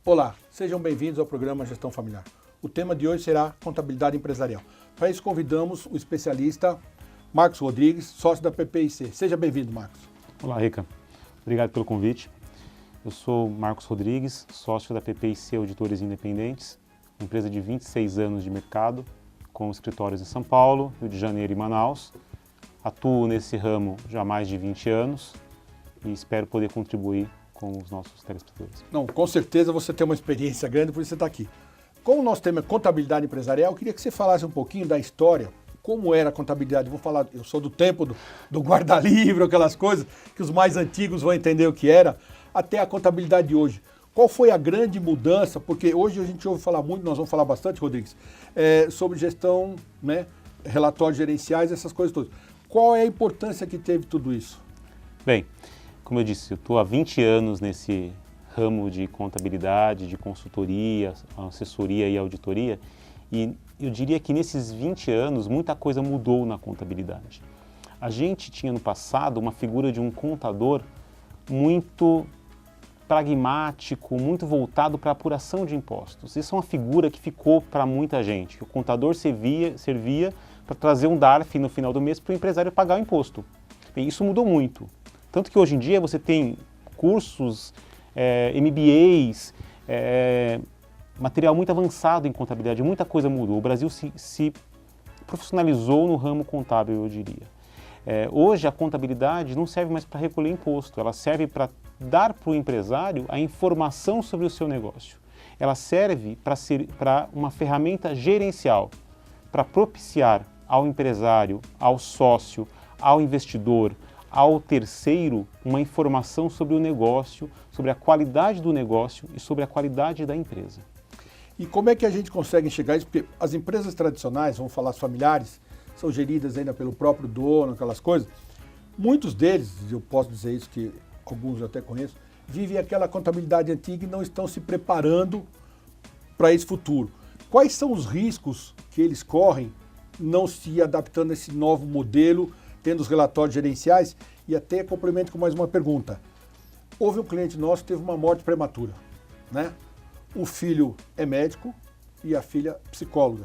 Olá, sejam bem-vindos ao programa Gestão Familiar. O tema de hoje será contabilidade empresarial. Para isso convidamos o especialista Marcos Rodrigues, sócio da PPIC. Seja bem-vindo, Marcos. Olá, Rica. Obrigado pelo convite. Eu sou Marcos Rodrigues, sócio da PPIC Auditores Independentes, uma empresa de 26 anos de mercado, com escritórios em São Paulo, Rio de Janeiro e Manaus. Atuo nesse ramo já há mais de 20 anos e espero poder contribuir com os nossos telespectadores. Não, com certeza você tem uma experiência grande, por isso você está aqui. Como o nosso tema é contabilidade empresarial, eu queria que você falasse um pouquinho da história, como era a contabilidade. Vou falar, eu sou do tempo do guarda-livro, aquelas coisas que os mais antigos vão entender o que era, até a contabilidade de hoje. Qual foi a grande mudança? Porque hoje a gente ouve falar muito, nós vamos falar bastante, Rodrigues, sobre gestão, né, relatórios gerenciais, essas coisas todas. Qual é a importância que teve tudo isso? Bem, como eu disse, eu estou há 20 anos nesse ramo de contabilidade, de consultoria, assessoria e auditoria, e eu diria que nesses 20 anos muita coisa mudou na contabilidade. A gente tinha no passado uma figura de um contador muito pragmático, muito voltado para a apuração de impostos. Isso é uma figura que ficou para muita gente. O contador servia para trazer um DARF no final do mês para o empresário pagar o imposto. Bem, isso mudou muito. Tanto que hoje em dia você tem cursos, MBAs, material muito avançado em contabilidade, muita coisa mudou. O Brasil se profissionalizou no ramo contábil, eu diria. Hoje a contabilidade não serve mais para recolher imposto, ela serve para dar para o empresário a informação sobre o seu negócio. Ela serve para uma ferramenta gerencial, para propiciar ao empresário, ao sócio, ao investidor, ao terceiro, uma informação sobre o negócio, sobre a qualidade do negócio e sobre a qualidade da empresa. E como é que a gente consegue enxergar isso? Porque as empresas tradicionais, vamos falar as familiares, são geridas ainda pelo próprio dono, aquelas coisas. Muitos deles, eu posso dizer isso, que alguns eu até conheço, vivem aquela contabilidade antiga e não estão se preparando para esse futuro. Quais são os riscos que eles correm não se adaptando a esse novo modelo, tendo os relatórios gerenciais? E até complemento com mais uma pergunta. Houve um cliente nosso que teve uma morte prematura, né? O filho é médico e a filha psicóloga.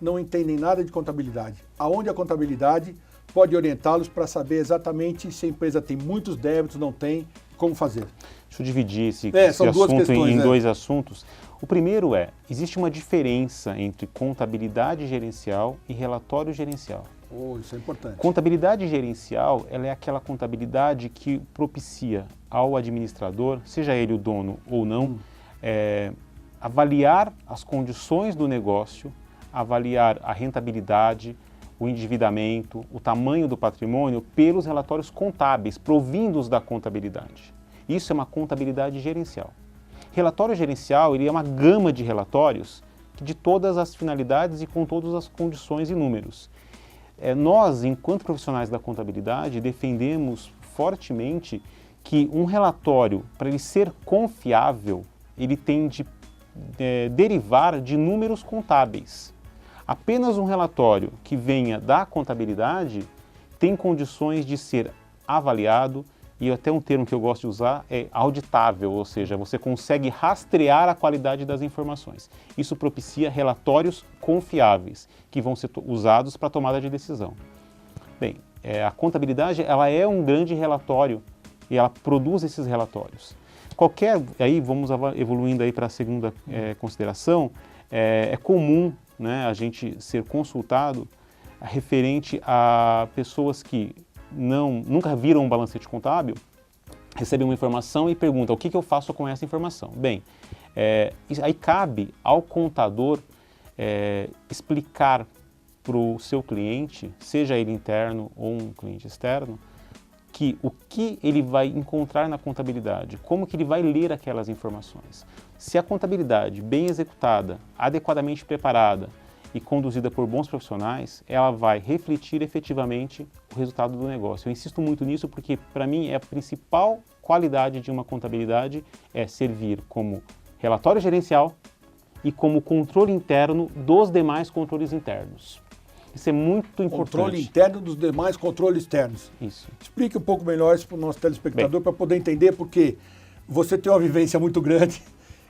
Não entendem nada de contabilidade. Aonde a contabilidade pode orientá-los para saber exatamente se a empresa tem muitos débitos, não tem, como fazer? Deixa eu dividir esse assunto em dois assuntos. O primeiro existe uma diferença entre contabilidade gerencial e relatório gerencial. Isso é importante. Contabilidade gerencial, ela é aquela contabilidade que propicia ao administrador, seja ele o dono ou não, avaliar as condições do negócio, avaliar a rentabilidade, o endividamento, o tamanho do patrimônio pelos relatórios contábeis, provindos da contabilidade. Isso é uma contabilidade gerencial. Relatório gerencial, ele é uma gama de relatórios de todas as finalidades e com todas as condições e números. Nós, enquanto profissionais da contabilidade, defendemos fortemente que um relatório, para ele ser confiável, ele tem de derivar de números contábeis. Apenas um relatório que venha da contabilidade tem condições de ser avaliado, e até um termo que eu gosto de usar é auditável, ou seja, você consegue rastrear a qualidade das informações. Isso propicia relatórios confiáveis, que vão ser usados para tomada de decisão. Bem, a contabilidade ela é um grande relatório e ela produz esses relatórios. Aí vamos evoluindo aí para a segunda consideração, é comum, né, a gente ser consultado referente a pessoas que nunca viram um balancete contábil, recebem uma informação e perguntam o que eu faço com essa informação. Bem, aí cabe ao contador explicar para o seu cliente, seja ele interno ou um cliente externo, o que ele vai encontrar na contabilidade, como que ele vai ler aquelas informações. Se a contabilidade bem executada, adequadamente preparada e conduzida por bons profissionais, ela vai refletir efetivamente o resultado do negócio. Eu insisto muito nisso porque, para mim, a principal qualidade de uma contabilidade é servir como relatório gerencial e como controle interno dos demais controles internos. Isso é muito importante. Controle interno dos demais controles externos. Isso. Explique um pouco melhor isso para o nosso telespectador, para poder entender, porque você tem uma vivência muito grande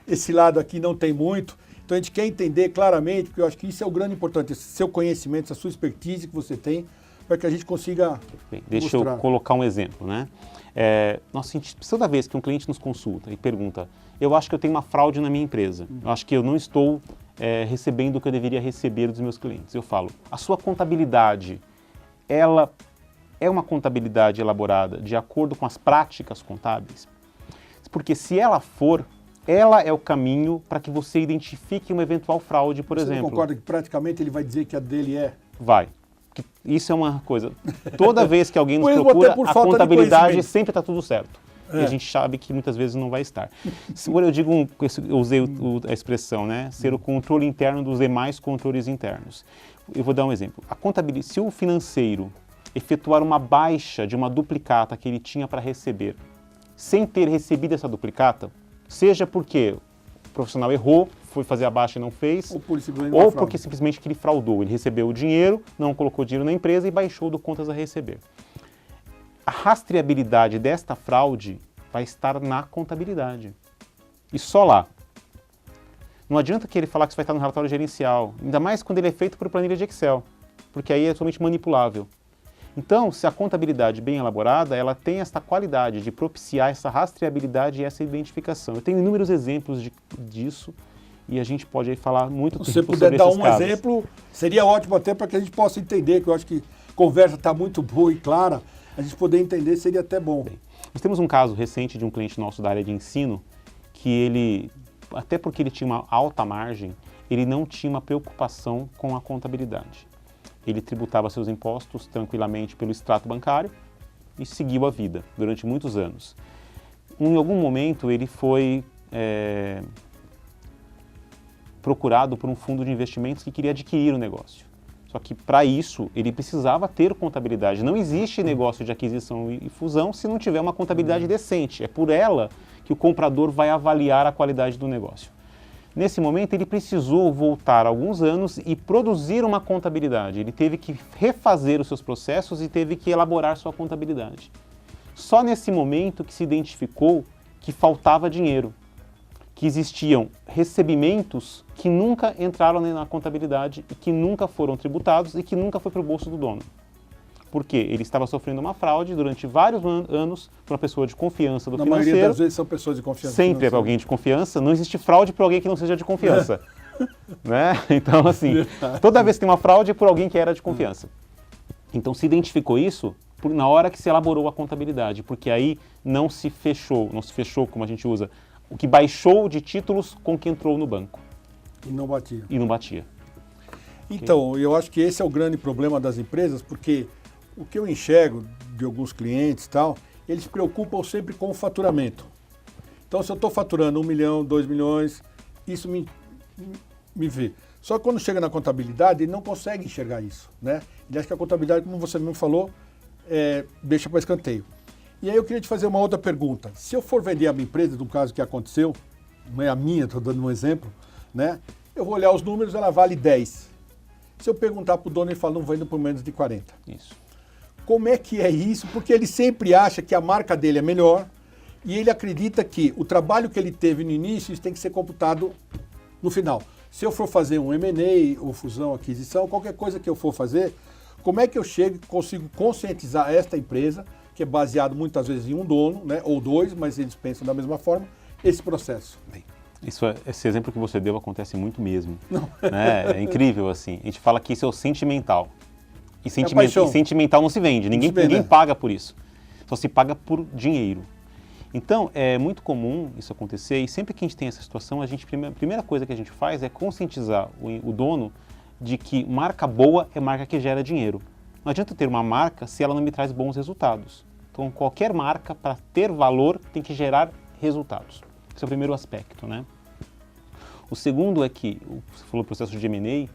esse lado aqui não tem muito. Então a gente quer entender claramente, porque eu acho que isso é o grande importante, esse seu conhecimento, essa sua expertise que você tem, para que a gente consiga deixa mostrar. eu colocar um exemplo, né? Toda vez que um cliente nos consulta e pergunta, eu acho que eu tenho uma fraude na minha empresa, eu acho que eu não estou recebendo o que eu deveria receber dos meus clientes. Eu falo, a sua contabilidade, ela é uma contabilidade elaborada de acordo com as práticas contábeis? Porque se ela for, ela é o caminho para que você identifique uma eventual fraude, por exemplo. Você concorda que praticamente ele vai dizer que a dele é? Vai. Isso é uma coisa. Toda vez que alguém nos procura, a contabilidade sempre está tudo certo. E a gente sabe que muitas vezes não vai estar. Eu usei a expressão, né? Ser o controle interno dos demais controles internos. Eu vou dar um exemplo. Se o financeiro efetuar uma baixa de uma duplicata que ele tinha para receber, sem ter recebido essa duplicata, seja porque o profissional errou, foi fazer a baixa e não fez, ou porque simplesmente que ele fraudou. Ele recebeu o dinheiro, não colocou o dinheiro na empresa e baixou do contas a receber. A rastreabilidade desta fraude vai estar na contabilidade. E só lá. Não adianta que ele falar que isso vai estar no relatório gerencial, ainda mais quando ele é feito por planilha de Excel, porque aí é totalmente manipulável. Então, se a contabilidade bem elaborada, ela tem essa qualidade de propiciar essa rastreabilidade e essa identificação. Eu tenho inúmeros exemplos disso e a gente pode aí falar muito tempo sobre esses casos. Se você puder dar um exemplo, seria ótimo até para que a gente possa entender, que eu acho que a conversa está muito boa e clara, a gente poder entender seria até bom. Bem, nós temos um caso recente de um cliente nosso da área de ensino, que ele, até porque ele tinha uma alta margem, ele não tinha uma preocupação com a contabilidade. Ele tributava seus impostos tranquilamente pelo extrato bancário e seguiu a vida durante muitos anos. Em algum momento ele foi procurado por um fundo de investimentos que queria adquirir o negócio. Só que para isso ele precisava ter contabilidade. Não existe negócio de aquisição e fusão se não tiver uma contabilidade decente. É por ela que o comprador vai avaliar a qualidade do negócio. Nesse momento, ele precisou voltar alguns anos e produzir uma contabilidade. Ele teve que refazer os seus processos e teve que elaborar sua contabilidade. Só nesse momento que se identificou que faltava dinheiro, que existiam recebimentos que nunca entraram na contabilidade e que nunca foram tributados e que nunca foi para o bolso do dono. Porque ele estava sofrendo uma fraude durante vários anos por uma pessoa de confiança do financeiro. Na maioria das vezes são pessoas de confiança. Sempre é alguém de confiança. Não existe fraude por alguém que não seja de confiança. Né? Então, assim, toda vez que tem uma fraude é por alguém que era de confiança. Então, se identificou isso na hora que se elaborou a contabilidade, porque aí não se fechou como a gente usa, o que baixou de títulos com o que entrou no banco. E não batia. Então, okay. Eu acho que esse é o grande problema das empresas, porque o que eu enxergo de alguns clientes e tal, eles se preocupam sempre com o faturamento. Então, se eu estou faturando 1 milhão, 2 milhões, isso me vê. Só que quando chega na contabilidade, ele não consegue enxergar isso, né? Ele acha que a contabilidade, como você mesmo falou, deixa para escanteio. E aí eu queria te fazer uma outra pergunta. Se eu for vender a minha empresa, no caso que aconteceu, não é a minha, estou dando um exemplo, né? Eu vou olhar os números, ela vale 10. Se eu perguntar para o dono, ele fala, não vendo por menos de 40. Isso. Como é que é isso? Porque ele sempre acha que a marca dele é melhor e ele acredita que o trabalho que ele teve no início isso tem que ser computado no final. Se eu for fazer um M&A ou fusão, aquisição, qualquer coisa que eu for fazer, como é que eu chego e consigo conscientizar esta empresa, que é baseado muitas vezes em um dono, né, ou dois, mas eles pensam da mesma forma, esse processo? Bem, esse exemplo que você deu acontece muito mesmo. Né? É incrível, assim. A gente fala que isso é o sentimental. E sentimental não se vende, ninguém paga por isso. Só se paga por dinheiro. Então, é muito comum isso acontecer e sempre que a gente tem essa situação, a primeira coisa que a gente faz é conscientizar o dono de que marca boa é marca que gera dinheiro. Não adianta ter uma marca se ela não me traz bons resultados. Então, qualquer marca, para ter valor, tem que gerar resultados. Esse é o primeiro aspecto, né? O segundo é que, você falou do processo de M&A,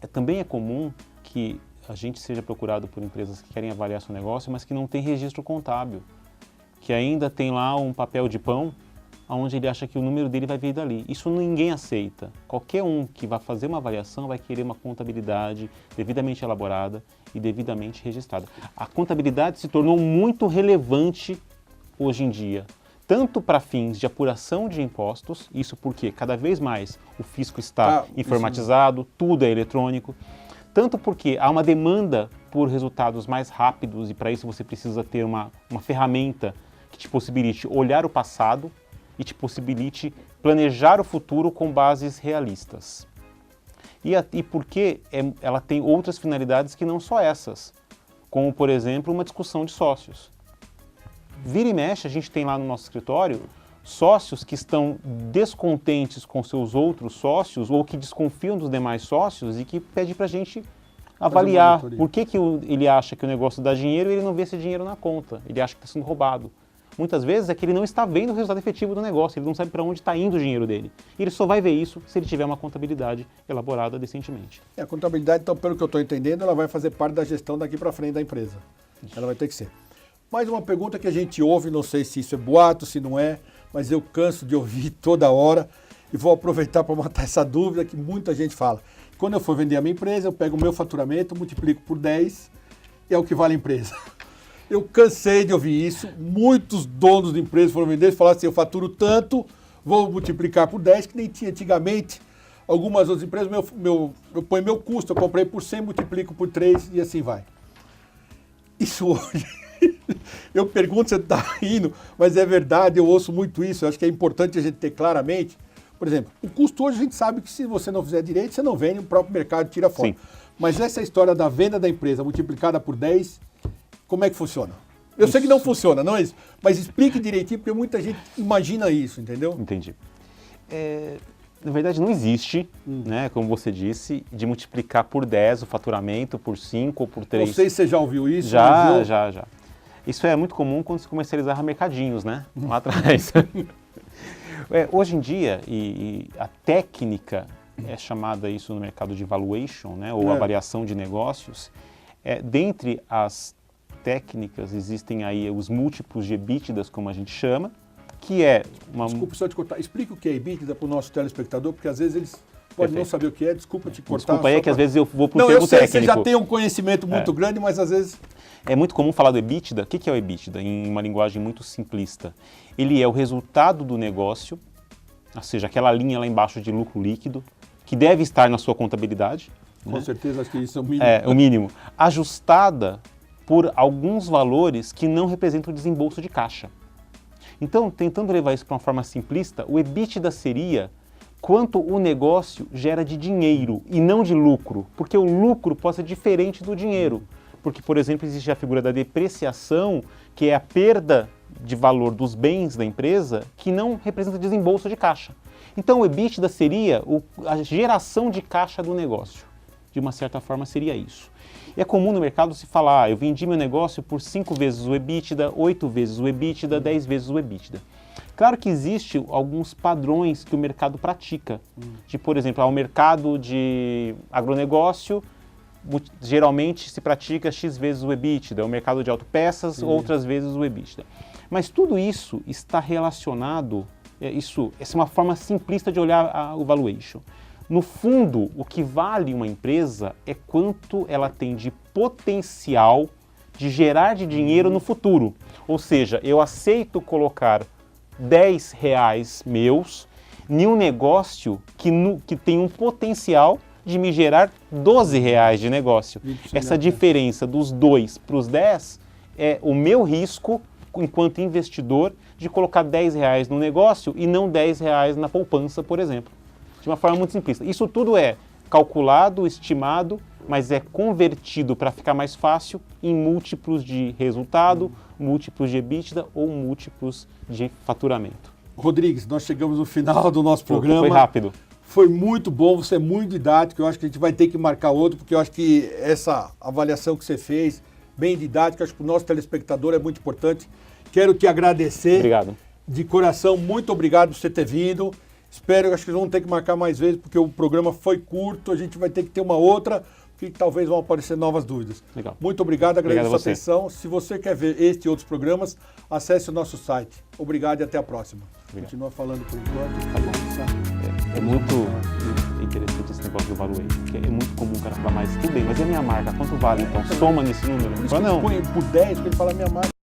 também é comum que a gente seja procurado por empresas que querem avaliar seu negócio, mas que não tem registro contábil, que ainda tem lá um papel de pão, onde ele acha que o número dele vai vir dali. Isso ninguém aceita. Qualquer um que vai fazer uma avaliação vai querer uma contabilidade devidamente elaborada e devidamente registrada. A contabilidade se tornou muito relevante hoje em dia, tanto para fins de apuração de impostos, isso porque cada vez mais o fisco está informatizado, tudo é eletrônico, tanto porque há uma demanda por resultados mais rápidos e para isso você precisa ter uma ferramenta que te possibilite olhar o passado e te possibilite planejar o futuro com bases realistas. E porque ela tem outras finalidades que não só essas, como, por exemplo, uma discussão de sócios. Vira e mexe, a gente tem lá no nosso escritório sócios que estão descontentes com seus outros sócios ou que desconfiam dos demais sócios e que pedem para a gente avaliar por que ele acha que o negócio dá dinheiro e ele não vê esse dinheiro na conta, ele acha que está sendo roubado. Muitas vezes é que ele não está vendo o resultado efetivo do negócio, ele não sabe para onde está indo o dinheiro dele. E ele só vai ver isso se ele tiver uma contabilidade elaborada decentemente. A contabilidade, então, pelo que eu estou entendendo, ela vai fazer parte da gestão daqui para frente da empresa. Ela vai ter que ser. Mais uma pergunta que a gente ouve, não sei se isso é boato, se não é, mas eu canso de ouvir toda hora e vou aproveitar para matar essa dúvida que muita gente fala. Quando eu for vender a minha empresa, eu pego o meu faturamento, multiplico por 10 e é o que vale a empresa. Eu cansei de ouvir isso, muitos donos de empresas foram vender e falaram assim, eu faturo tanto, vou multiplicar por 10, que nem tinha antigamente. Algumas outras empresas, eu ponho meu custo, eu comprei por 100, multiplico por 3 e assim vai. Isso hoje, eu pergunto, você está rindo, mas é verdade, eu ouço muito isso, eu acho que é importante a gente ter claramente. Por exemplo, o custo hoje a gente sabe que se você não fizer direito, você não vende, o próprio mercado tira fora. Sim. Mas essa história da venda da empresa multiplicada por 10, como é que funciona? Eu sei que não funciona, não é isso? Mas explique direitinho, porque muita gente imagina isso, entendeu? Entendi. Na verdade, não existe, né, como você disse, de multiplicar por 10 o faturamento, por 5 ou por 3. Não sei se você já ouviu isso. Já. Isso é muito comum quando se comercializava mercadinhos, né? Lá atrás. Hoje em dia, e a técnica é chamada isso no mercado de valuation, né, ou avaliação de negócios. Dentre as técnicas existem aí os múltiplos de EBITDAs, como a gente chama, que é uma... Desculpa só te cortar. Explica o que é EBITDA para o nosso telespectador, porque às vezes eles podem não saber o que é. Desculpa te cortar. Desculpa aí, que às vezes eu vou para o termo técnico. Não, eu sei, você já tem um conhecimento muito grande, mas às vezes... É muito comum falar do EBITDA. O que é o EBITDA? Em uma linguagem muito simplista. Ele é o resultado do negócio, ou seja, aquela linha lá embaixo de lucro líquido, que deve estar na sua contabilidade. Com certeza, acho que isso é o mínimo. É, o mínimo. Ajustada por alguns valores que não representam o desembolso de caixa. Então, tentando levar isso para uma forma simplista, o EBITDA seria quanto o negócio gera de dinheiro e não de lucro, porque o lucro pode ser diferente do dinheiro. Porque, por exemplo, existe a figura da depreciação, que é a perda de valor dos bens da empresa que não representa desembolso de caixa. Então, o EBITDA seria a geração de caixa do negócio. De uma certa forma, seria isso. É comum no mercado se falar, eu vendi meu negócio por 5 vezes o EBITDA, 8 vezes o EBITDA, 10 vezes o EBITDA. Claro que existem alguns padrões que o mercado pratica. De, por exemplo, ao mercado de agronegócio, geralmente se pratica X vezes o EBITDA, o mercado de autopeças, outras vezes o EBITDA. Mas tudo isso está relacionado, essa é uma forma simplista de olhar o valuation. No fundo, o que vale uma empresa é quanto ela tem de potencial de gerar de dinheiro no futuro. Ou seja, eu aceito colocar R$10 meus em um negócio que tem um potencial de me gerar R$12 de negócio. Essa diferença dos 2 para os 10 é o meu risco, enquanto investidor, de colocar R$10 no negócio e não R$10 na poupança, por exemplo. De uma forma muito simplista. Isso tudo é calculado, estimado, mas é convertido para ficar mais fácil em múltiplos de resultado, múltiplos de EBITDA ou múltiplos de faturamento. Rodrigues, nós chegamos no final do nosso programa. Foi rápido. Foi muito bom, você é muito didático. Eu acho que a gente vai ter que marcar outro, porque eu acho que essa avaliação que você fez, bem didática, acho que para o nosso telespectador é muito importante. Quero te agradecer. Obrigado. De coração, muito obrigado por você ter vindo. Espero, acho que vamos ter que marcar mais vezes, porque o programa foi curto, a gente vai ter que ter uma outra, que talvez vão aparecer novas dúvidas. Legal. Muito obrigado, agradeço a sua atenção. Se você quer ver este e outros programas, acesse o nosso site. Obrigado e até a próxima. Obrigado. Continua falando por enquanto. Tá bom. É muito interessante esse negócio do valuation, porque é muito comum o cara falar, mas tudo bem, mas é minha marca, quanto vale? Então soma nesse número. Por isso que eu ponho por 10, porque ele fala minha marca.